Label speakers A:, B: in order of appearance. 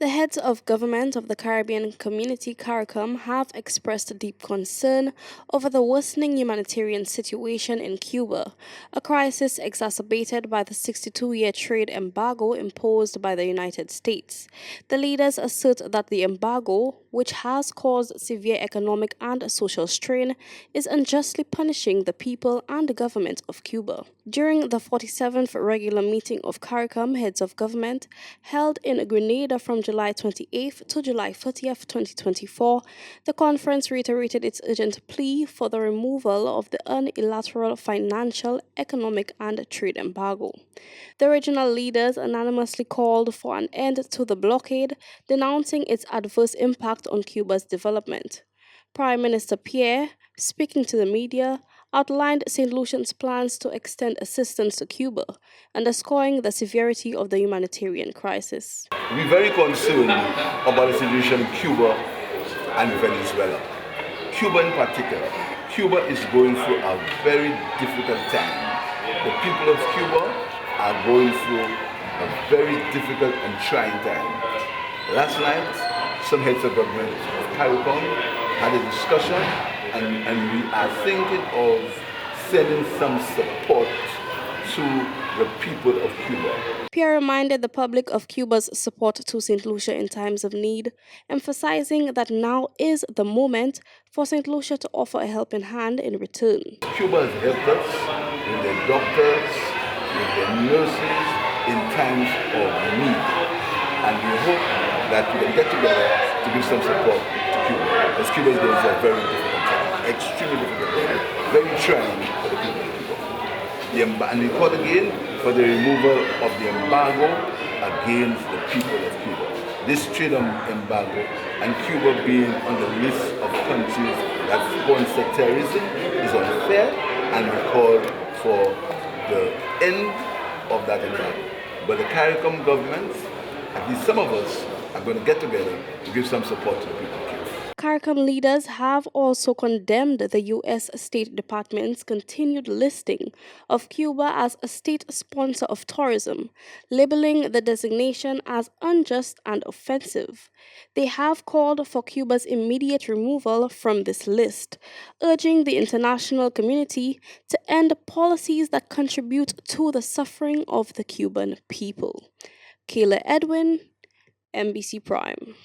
A: The heads of government of the Caribbean Community CARICOM have expressed deep concern over the worsening humanitarian situation in Cuba, a crisis exacerbated by the 62-year trade embargo imposed by the United States. The leaders assert that the embargo, which has caused severe economic and social strain, is unjustly punishing the people and the government of Cuba. During the 47th regular meeting of CARICOM heads of government, held in Grenada from July 28th to July 30th, 2024, the conference reiterated its urgent plea for the removal of the unilateral financial, economic, and trade embargo. The regional leaders unanimously called for an end to the blockade, denouncing its adverse impact on Cuba's development. Prime Minister Pierre, speaking to the media, outlined Saint Lucia's plans to extend assistance to Cuba, underscoring the severity of the humanitarian crisis.
B: We're very concerned about the situation in Cuba and Venezuela. Cuba in particular. Cuba is going through a very difficult time. The people of Cuba are going through a very difficult and trying time. Last night, some heads of government of CARICOM had a discussion, and we are thinking of sending some support to the people of Cuba.
A: Pierre reminded the public of Cuba's support to Saint Lucia in times of need, emphasizing that now is the moment for Saint Lucia to offer a helping hand in return.
B: Cuba has helped us with their doctors, with their nurses in times of need, and we hope that we can get together to give some support to Cuba, because Cuba is going through a very difficult time, extremely difficult time, very trying for the people of Cuba. And we call again for the removal of the embargo against the people of Cuba. This trade embargo, and Cuba being on the list of countries that sponsor terrorism, is unfair, and we call for the end of that embargo. But the CARICOM governments, at least some of us, are going to get together to give some support to the people of Cuba.
A: CARICOM leaders have also condemned the U.S. State Department's continued listing of Cuba as a state sponsor of tourism, labeling the designation as unjust and offensive. They have called for Cuba's immediate removal from this list, urging the international community to end policies that contribute to the suffering of the Cuban people. Kayla Edwin, MBC Prime.